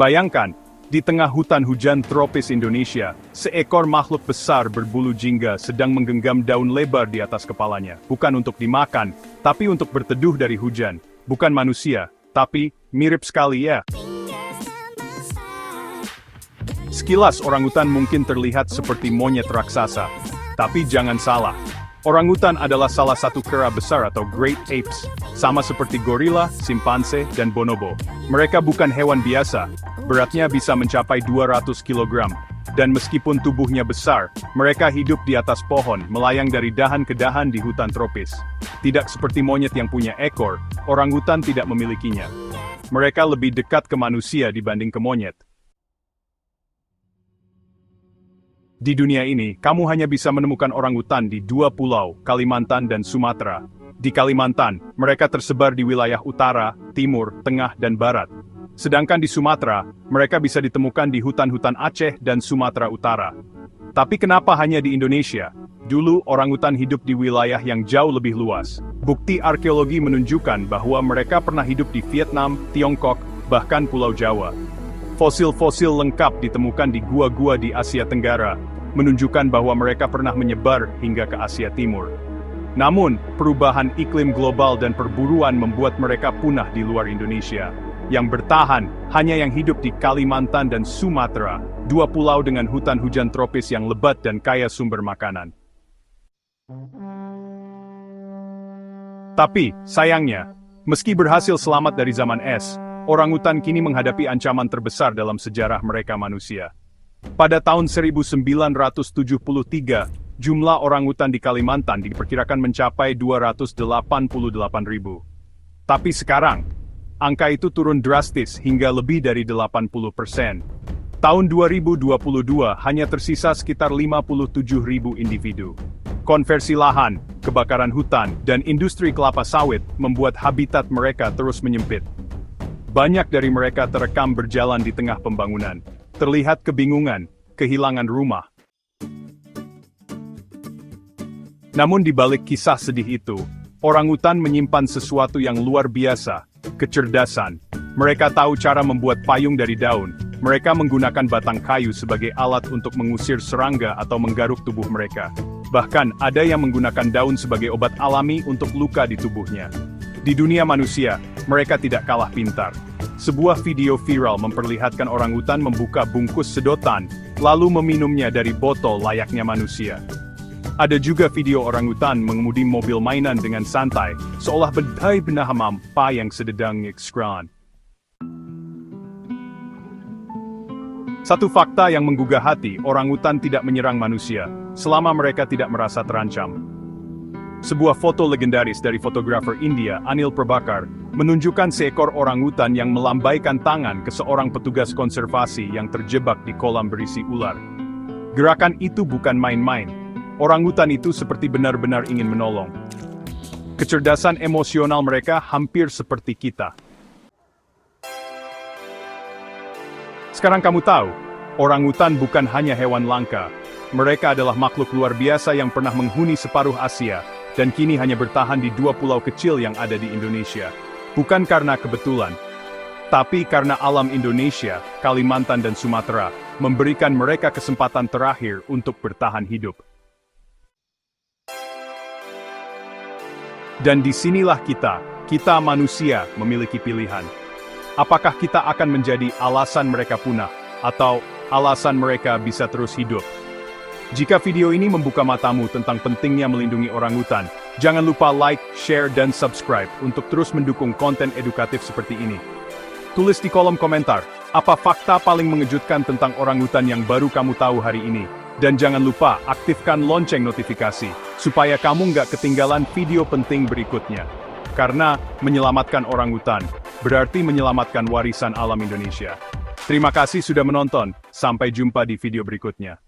Bayangkan, di tengah hutan hujan tropis Indonesia, seekor makhluk besar berbulu jingga sedang menggenggam daun lebar di atas kepalanya. Bukan untuk dimakan, tapi untuk berteduh dari hujan. Bukan manusia, tapi mirip sekali ya. Sekilas orangutan mungkin terlihat seperti monyet raksasa. Tapi jangan salah, orangutan adalah salah satu kera besar atau Great Apes, sama seperti gorila, simpanse, dan bonobo. Mereka bukan hewan biasa, beratnya bisa mencapai 200 kg. Dan meskipun tubuhnya besar, mereka hidup di atas pohon, melayang dari dahan ke dahan di hutan tropis. Tidak seperti monyet yang punya ekor, orangutan tidak memilikinya. Mereka lebih dekat ke manusia dibanding ke monyet. Di dunia ini, kamu hanya bisa menemukan orangutan di 2 pulau, Kalimantan dan Sumatera. Di Kalimantan, mereka tersebar di wilayah utara, timur, tengah, dan barat. Sedangkan di Sumatera, mereka bisa ditemukan di hutan-hutan Aceh dan Sumatera Utara. Tapi kenapa hanya di Indonesia? Dulu, orangutan hidup di wilayah yang jauh lebih luas. Bukti arkeologi menunjukkan bahwa mereka pernah hidup di Vietnam, Tiongkok, bahkan Pulau Jawa. Fosil-fosil lengkap ditemukan di gua-gua di Asia Tenggara, menunjukkan bahwa mereka pernah menyebar hingga ke Asia Timur. Namun, perubahan iklim global dan perburuan membuat mereka punah di luar Indonesia. Yang bertahan, hanya yang hidup di Kalimantan dan Sumatera, 2 pulau dengan hutan hujan tropis yang lebat dan kaya sumber makanan. Tapi, sayangnya, meski berhasil selamat dari zaman es, orangutan kini menghadapi ancaman terbesar dalam sejarah mereka manusia. Pada tahun 1973, jumlah orangutan di Kalimantan diperkirakan mencapai 288.000. Tapi sekarang, angka itu turun drastis hingga lebih dari 80%. Tahun 2022 hanya tersisa sekitar 57.000 individu. Konversi lahan, kebakaran hutan, dan industri kelapa sawit membuat habitat mereka terus menyempit. Banyak dari mereka terekam berjalan di tengah pembangunan. Terlihat kebingungan, kehilangan rumah. Namun di balik kisah sedih itu, orangutan menyimpan sesuatu yang luar biasa, kecerdasan. Mereka tahu cara membuat payung dari daun. Mereka menggunakan batang kayu sebagai alat untuk mengusir serangga atau menggaruk tubuh mereka. Bahkan ada yang menggunakan daun sebagai obat alami untuk luka di tubuhnya. Di dunia manusia, mereka tidak kalah pintar. Sebuah video viral memperlihatkan orangutan membuka bungkus sedotan, lalu meminumnya dari botol layaknya manusia. Ada juga video orangutan mengemudi mobil mainan dengan santai, seolah benar-benar hampa yang sedang ngekskran. Satu fakta yang menggugah hati, orangutan tidak menyerang manusia, selama mereka tidak merasa terancam. Sebuah foto legendaris dari fotografer India, Anil Prabhakar, menunjukkan seekor orangutan yang melambaikan tangan ke seorang petugas konservasi yang terjebak di kolam berisi ular. Gerakan itu bukan main-main. Orangutan itu seperti benar-benar ingin menolong. Kecerdasan emosional mereka hampir seperti kita. Sekarang kamu tahu, orangutan bukan hanya hewan langka. Mereka adalah makhluk luar biasa yang pernah menghuni separuh Asia, dan kini hanya bertahan di 2 pulau kecil yang ada di Indonesia. Bukan karena kebetulan, tapi karena alam Indonesia, Kalimantan dan Sumatera, memberikan mereka kesempatan terakhir untuk bertahan hidup. Dan disinilah kita manusia memiliki pilihan. Apakah kita akan menjadi alasan mereka punah, atau alasan mereka bisa terus hidup? Jika video ini membuka matamu tentang pentingnya melindungi orangutan, jangan lupa like, share, dan subscribe untuk terus mendukung konten edukatif seperti ini. Tulis di kolom komentar, apa fakta paling mengejutkan tentang orangutan yang baru kamu tahu hari ini? Dan jangan lupa aktifkan lonceng notifikasi, supaya kamu nggak ketinggalan video penting berikutnya. Karena menyelamatkan orangutan, berarti menyelamatkan warisan alam Indonesia. Terima kasih sudah menonton, sampai jumpa di video berikutnya.